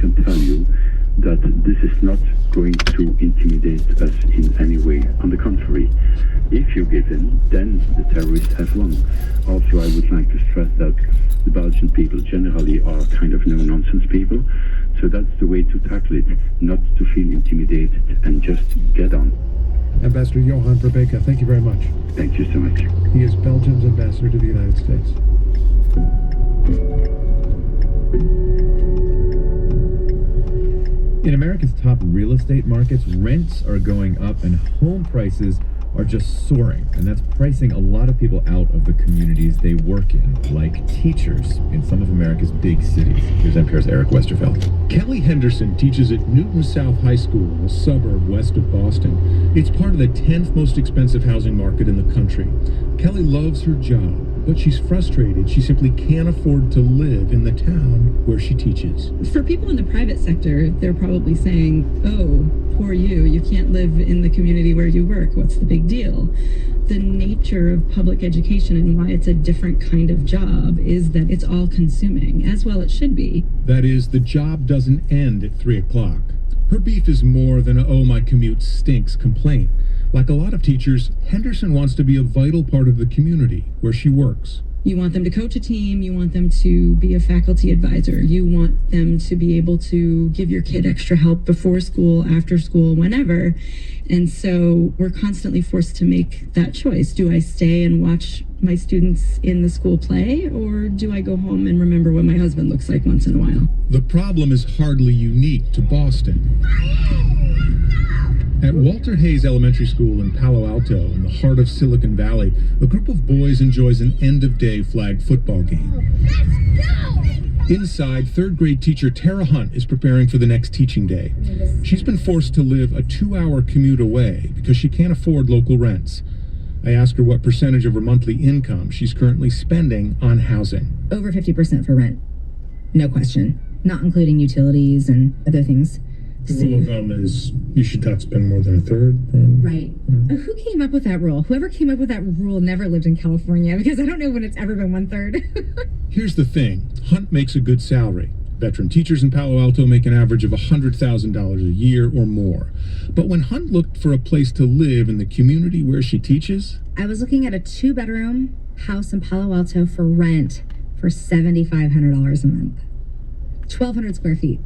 can tell you that this is not going to intimidate us in any way. On the contrary, if you give in, then the terrorists have won. Also, I would like to stress that the Belgian people generally are kind of no-nonsense people, so that's the way to tackle it, not to feel intimidated and just get on. Ambassador Johan Verbeek, thank you very much. Thank you so much. He is Belgium's ambassador to the United States. In America's top real estate markets, rents are going up and home prices are just soaring, and that's pricing a lot of people out of the communities they work in, like teachers in some of America's big cities. Here's NPR's Eric Westerfeld. Kelly Henderson teaches at Newton South High School, a suburb west of Boston. It's part of the 10th most expensive housing market in the country. Kelly loves her job, but she's frustrated. She simply can't afford to live in the town where she teaches. For people in the private sector, they're probably saying, oh, poor you, you can't live in the community where you work. What's the big deal? The nature of public education and why it's a different kind of job is that it's all consuming, as well it should be. That is, the job doesn't end at 3 o'clock. Her beef is more than a, oh, my commute stinks complaint. Like a lot of teachers, Henderson wants to be a vital part of the community where she works. You want them to coach a team, you want them to be a faculty advisor, you want them to be able to give your kid extra help before school, after school, whenever. And so we're constantly forced to make that choice. Do I stay and watch my students in the school play, or do I go home and remember what my husband looks like once in a while? The problem is hardly unique to Boston. At Walter Hayes Elementary School in Palo Alto, in the heart of Silicon Valley, a group of boys enjoys an end-of-day flag football game. Let's go! Inside, third-grade teacher Tara Hunt is preparing for the next teaching day. She's been forced to live a 2-hour commute away because she can't afford local rents. I ask her what percentage of her monthly income she's currently spending on housing. Over 50% for rent. No question. Not including utilities and other things. The rule of thumb is you should not spend more than a third. Right. Who came up with that rule? Whoever came up with that rule never lived in California, because I don't know when it's ever been 1/3. Here's the thing. Hunt makes a good salary. Veteran teachers in Palo Alto make an average of $100,000 a year or more. But when Hunt looked for a place to live in the community where she teaches... I was looking at a 2-bedroom house in Palo Alto for rent for $7,500 a month. 1,200 square feet.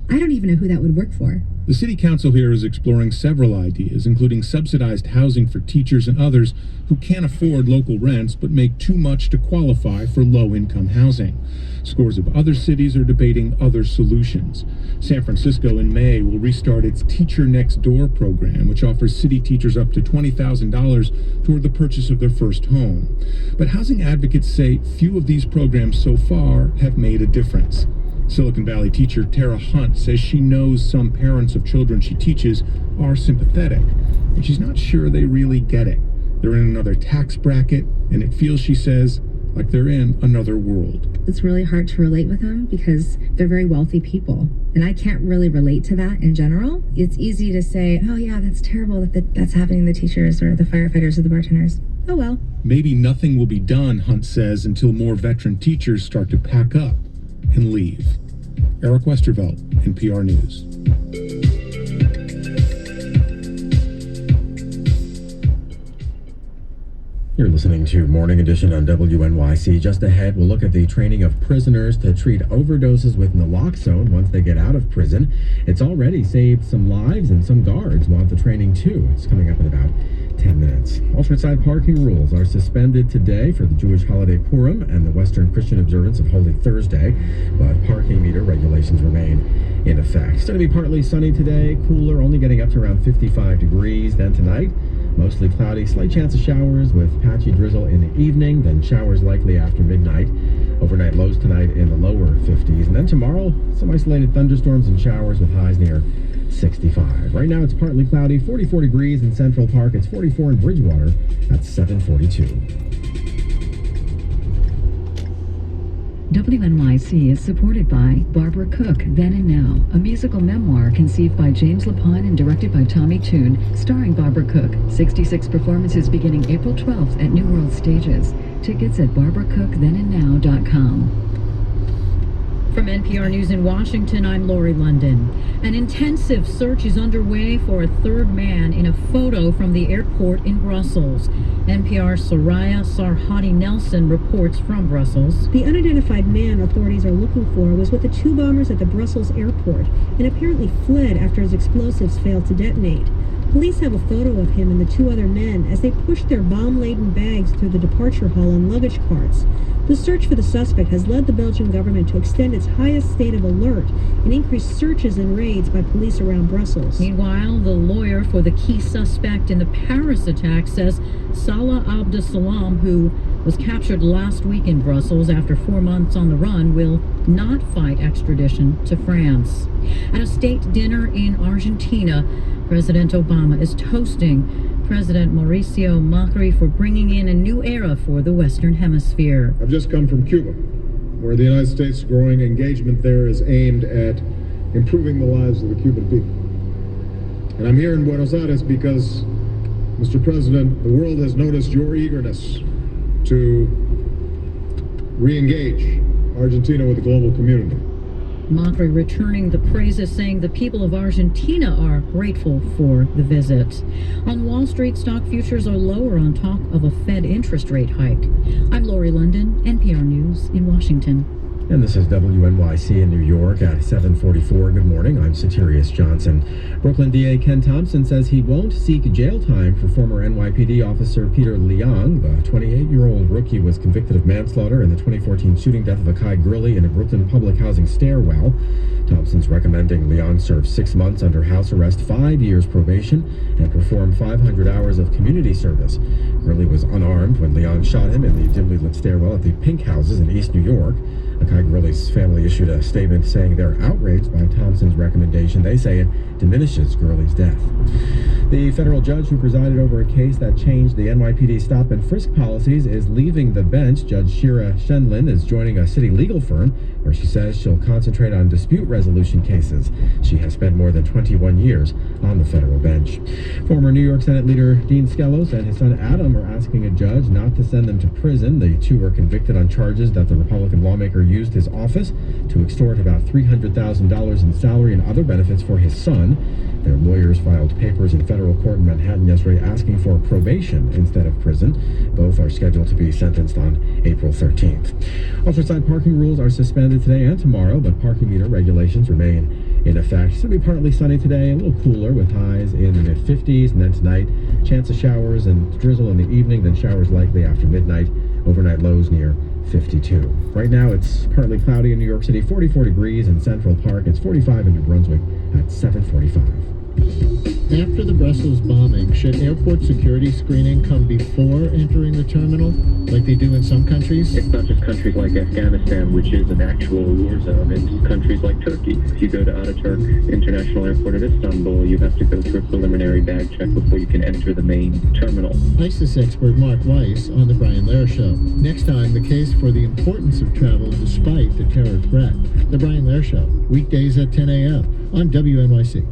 I don't even know who that would work for. The city council here is exploring several ideas, including subsidized housing for teachers and others who can't afford local rents but make too much to qualify for low-income housing. Scores of other cities are debating other solutions. San Francisco in May will restart its Teacher Next Door program, which offers city teachers up to $20,000 toward the purchase of their first home. But housing advocates say few of these programs so far have made a difference. Silicon Valley teacher Tara Hunt says she knows some parents of children she teaches are sympathetic, but she's not sure they really get it. They're in another tax bracket, and it feels, she says, like they're in another world. It's really hard to relate with them because they're very wealthy people, and I can't really relate to that in general. It's easy to say, oh yeah, that's terrible that's happening to the teachers or the firefighters or the bartenders. Oh well. Maybe nothing will be done, Hunt says, until more veteran teachers start to pack up and leave. Eric Westervelt, NPR News. You're listening to Morning Edition on WNYC. Just ahead, we'll look at the training of prisoners to treat overdoses with naloxone once they get out of prison. It's already saved some lives, and some guards want the training too. It's coming up in about 10 minutes. Alternate side parking rules are suspended today for the Jewish holiday Purim and the Western Christian observance of Holy Thursday, but parking meter regulations remain in effect. It's going to be partly sunny today, cooler, only getting up to around 55 degrees. Then tonight, mostly cloudy, slight chance of showers with patchy drizzle in the evening, then showers likely after midnight. Overnight lows tonight in the lower 50s. And then tomorrow, some isolated thunderstorms and showers with highs near 65. Right now it's partly cloudy, 44 degrees in Central Park. It's 44 in Bridgewater at 742. WNYC is supported by Barbara Cook, Then and Now, a musical memoir conceived by James Lapine and directed by Tommy Tune, starring Barbara Cook. 66 performances beginning April 12th at New World Stages. Tickets at barbaracookThenandNow.com. From NPR News in Washington, I'm Lori London. An intensive search is underway for a third man in a photo from the airport in Brussels. NPR's Soraya Sarhadi Nelson reports from Brussels. The unidentified man authorities are looking for was with the two bombers at the Brussels airport and apparently fled after his explosives failed to detonate. Police have a photo of him and the two other men as they push their bomb-laden bags through the departure hall on luggage carts. The search for the suspect has led the Belgian government to extend its highest state of alert and increase searches and raids by police around Brussels. Meanwhile, the lawyer for the key suspect in the Paris attack says Salah Abdeslam, who was captured last week in Brussels after 4 months on the run, will not fight extradition to France. At a state dinner in Argentina, President Obama is toasting President Mauricio Macri for bringing in a new era for the Western Hemisphere. I've just come from Cuba, where the United States' growing engagement there is aimed at improving the lives of the Cuban people. And I'm here in Buenos Aires because, Mr. President, the world has noticed your eagerness to re-engage Argentina with the global community. Macri returning the praises, saying the people of Argentina are grateful for the visit. On Wall Street, stock futures are lower on talk of a Fed interest rate hike. I'm Lori London, NPR News in Washington. And this is WNYC in New York at 7:44. Good morning. I'm Satirius Johnson. Brooklyn DA Ken Thompson says he won't seek jail time for former NYPD officer Peter Leong. The 28-year-old rookie was convicted of manslaughter in the 2014 shooting death of Akai Gurley in a Brooklyn public housing stairwell. Thompson's recommending Leong serve 6 months under house arrest, 5 years probation, and perform 500 hours of community service. Gurley was unarmed when Leong shot him in the dimly lit stairwell at the Pink Houses in East New York. Akai Gurley's family issued a statement saying they're outraged by Thompson's recommendation. They say it diminishes Gurley's death. The federal judge who presided over a case that changed the NYPD stop and frisk policies is leaving the bench. Judge Shira Shenlin is joining a city legal firm where she says she'll concentrate on dispute resolution cases. She has spent more than 21 years on the federal bench. Former New York Senate leader Dean Skelos and his son Adam are asking a judge not to send them to prison. The two were convicted on charges that the Republican lawmaker used his office to extort about $300,000 in salary and other benefits for his son. Their lawyers filed papers in federal court in Manhattan yesterday asking for probation instead of prison. Both are scheduled to be sentenced on April 13th. Oceanside parking rules are suspended today and tomorrow, but parking meter regulations remain in effect. It's going to be partly sunny today, a little cooler with highs in the mid-50s, and then tonight, chance of showers and drizzle in the evening, then showers likely after midnight. Overnight lows near 52. Right now, it's partly cloudy in New York City, 44 degrees in Central Park. It's 45 in New Brunswick at 7:45. After the Brussels bombing, should airport security screening come before entering the terminal, like they do in some countries? It's not just countries like Afghanistan, which is an actual war zone. It's countries like Turkey. If you go to Ataturk International Airport in Istanbul, you have to go through a preliminary bag check before you can enter the main terminal. ISIS expert Mark Weiss on The Brian Lehrer Show. Next time, the case for the importance of travel despite the terror threat. The Brian Lehrer Show, weekdays at 10 a.m. on WNYC.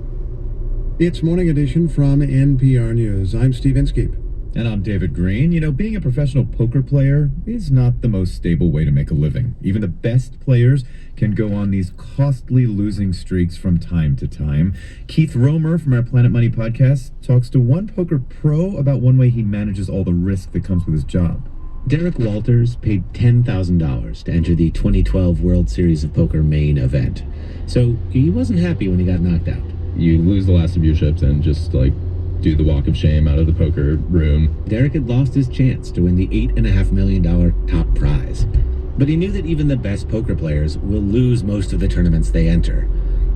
It's Morning Edition from NPR News. I'm Steve Inskeep. And I'm David Green. You know, being a professional poker player is not the most stable way to make a living. Even the best players can go on these costly losing streaks from time to time. Keith Romer from our Planet Money podcast talks to one poker pro about one way he manages all the risk that comes with his job. Derek Walters paid $10,000 to enter the 2012 World Series of Poker main event. So he wasn't happy when he got knocked out. You lose the last of your chips and just, do the walk of shame out of the poker room. Derek had lost his chance to win the $8.5 million top prize. But he knew that even the best poker players will lose most of the tournaments they enter.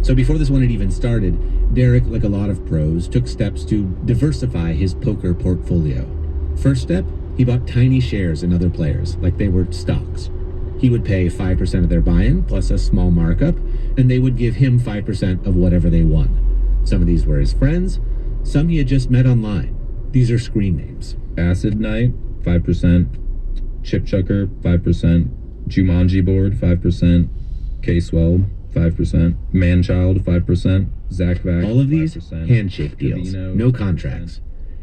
So before this one had even started, Derek, like a lot of pros, took steps to diversify his poker portfolio. First step, he bought tiny shares in other players, like they were stocks. He would pay 5% of their buy-in, plus a small markup, and they would give him 5% of whatever they won. Some of these were his friends, some he had just met online. These are screen names. Acid Knight, 5%. Chip Chucker, 5%. Jumanji Board, 5%. K-Swell, 5%. Manchild, 5%. Zach Vac, all of these 5%. handshake deals, no contracts.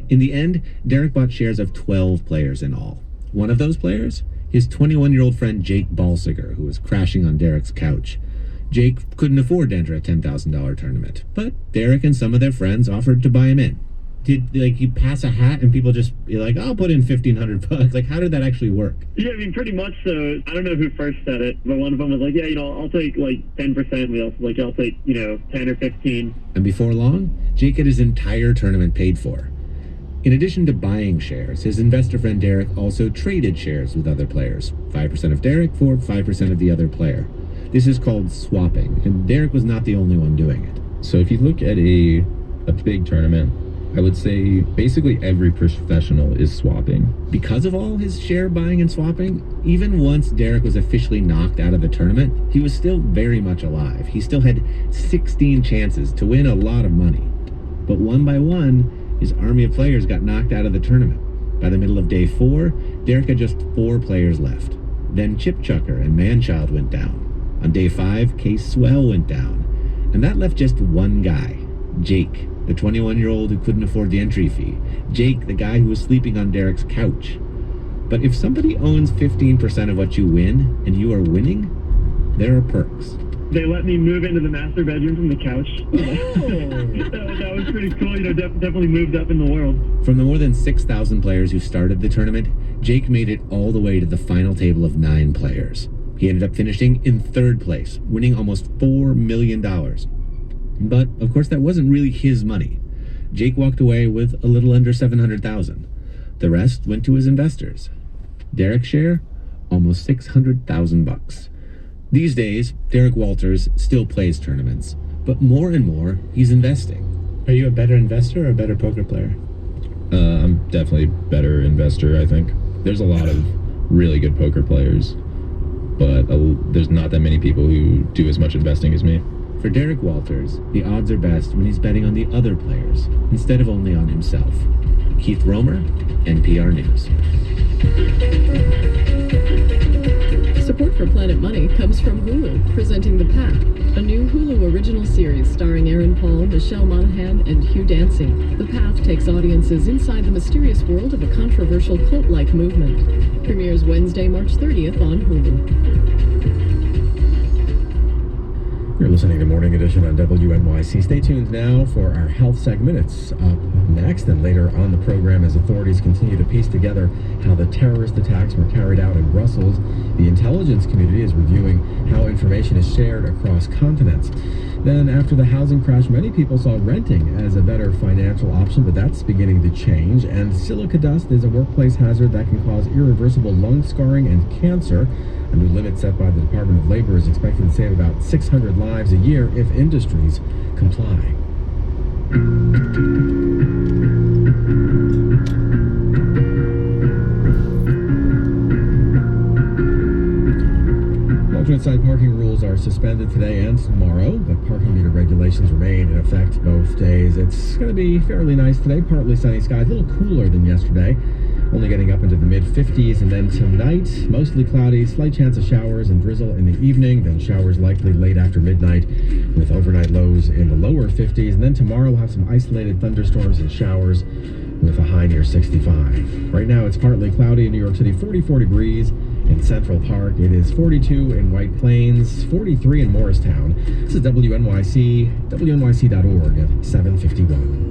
In the end, Derek bought shares of 12 players in all. One of those players? His 21-year-old friend Jake Balsiger, who was crashing on Derek's couch. Jake couldn't afford to enter a $10,000 tournament, but Derek and some of their friends offered to buy him in. Did you pass a hat and people just be like, I'll put in $1,500? Like, how did that actually work? Yeah, I mean, pretty much so. I don't know who first said it, but one of them was like, yeah, I'll take 10%. We also I'll take 10 or 15. And before long, Jake had his entire tournament paid for. In addition to buying shares, his investor friend Derek also traded shares with other players. 5% of Derek for 5% of the other player. This is called swapping, and Derek was not the only one doing it. So if you look at a big tournament, I would say basically every professional is swapping. Because of all his share buying and swapping, even once Derek was officially knocked out of the tournament, he was still very much alive. He still had 16 chances to win a lot of money. But one by one, his army of players got knocked out of the tournament. By the middle of day 4, Derek had just 4 players left. Then Chip Chucker and Manchild went down. On day 5, Case Swell went down. And that left just one guy, Jake, the 21-year-old who couldn't afford the entry fee. Jake, the guy who was sleeping on Derek's couch. But if somebody owns 15% of what you win, and you are winning, there are perks. They let me move into the master bedroom from the couch. That was pretty cool. Definitely moved up in the world. From the more than 6,000 players who started the tournament, Jake made it all the way to the final table of 9 players. He ended up finishing in 3rd place, winning almost $4 million. But, of course, that wasn't really his money. Jake walked away with a little under $700,000. The rest went to his investors. Derek's share, almost $600,000. These days, Derek Walters still plays tournaments, but more and more, he's investing. Are you a better investor or a better poker player? I'm definitely a better investor, I think. There's a lot of really good poker players, but there's not that many people who do as much investing as me. For Derek Walters, the odds are best when he's betting on the other players, instead of only on himself. Keith Romer, NPR News. Support for Planet Money comes from Hulu, presenting The Path, a new Hulu original series starring Aaron Paul, Michelle Monaghan, and Hugh Dancy. The Path takes audiences inside the mysterious world of a controversial cult-like movement. Premieres Wednesday, March 30th on Hulu. You're listening to Morning Edition on WNYC. Stay tuned now for our health segment. It's up next, and later on the program, as authorities continue to piece together how the terrorist attacks were carried out in Brussels, the intelligence community is reviewing how information is shared across continents. Then, after the housing crash, many people saw renting as a better financial option, but that's beginning to change. And silica dust is a workplace hazard that can cause irreversible lung scarring and cancer. A new limit set by the Department of Labor is expected to save about 600 lives a year if industries comply. Alternate side parking rules are suspended today and tomorrow, but parking meter regulations remain in effect both days. It's going to be fairly nice today, partly sunny skies, a little cooler than yesterday. Only getting up into the mid-50s, and then tonight, mostly cloudy, slight chance of showers and drizzle in the evening, then showers likely late after midnight with overnight lows in the lower 50s. And then tomorrow we'll have some isolated thunderstorms and showers with a high near 65. Right now it's partly cloudy in New York City, 44 degrees in Central Park. It is 42 in White Plains, 43 in Morristown. This is WNYC, WNYC.org at 7:51.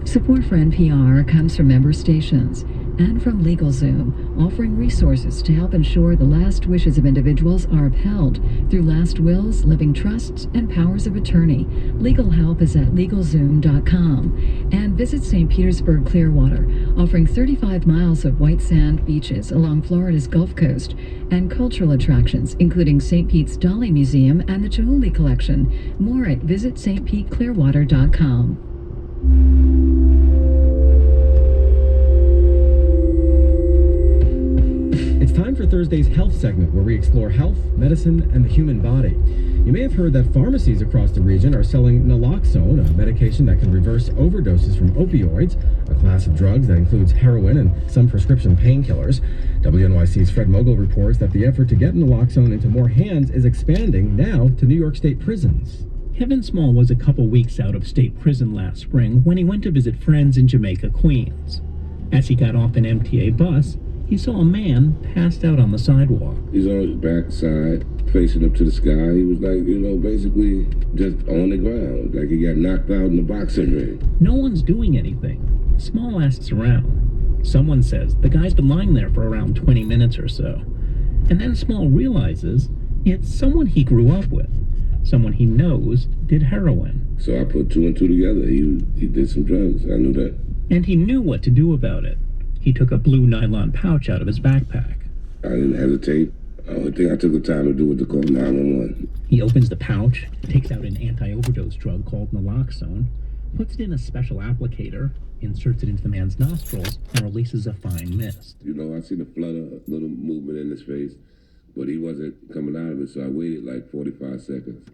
Support for NPR comes from member stations and from LegalZoom, offering resources to help ensure the last wishes of individuals are upheld through last wills, living trusts, and powers of attorney. Legal help is at LegalZoom.com. And visit St. Petersburg Clearwater, offering 35 miles of white sand beaches along Florida's Gulf Coast and cultural attractions, including St. Pete's Dolly Museum and the Chihuly Collection. More at visitstpeteclearwater.com. It's time for Thursday's health segment, where we explore health, medicine, and the human body. You may have heard that pharmacies across the region are selling naloxone, a medication that can reverse overdoses from opioids, a class of drugs that includes heroin and some prescription painkillers. WNYC's Fred Mogul reports that the effort to get naloxone into more hands is expanding now to New York State prisons. Kevin Small was a couple weeks out of state prison last spring when he went to visit friends in Jamaica, Queens. As he got off an MTA bus, he saw a man passed out on the sidewalk. He's on his backside, facing up to the sky. He was like, basically just on the ground, like he got knocked out in the boxing ring. No one's doing anything. Small asks around. Someone says the guy's been lying there for around 20 minutes or so. And then Small realizes it's someone he grew up with. Someone he knows did heroin. So I put two and two together. He did some drugs. I knew that. And he knew what to do about it. He took a blue nylon pouch out of his backpack. I didn't hesitate. The only thing I took the time to do was to call 911. He opens the pouch, takes out an anti-overdose drug called naloxone, puts it in a special applicator, inserts it into the man's nostrils, and releases a fine mist. I seen a flutter, a little movement in his face, but he wasn't coming out of it, so I waited like 45 seconds.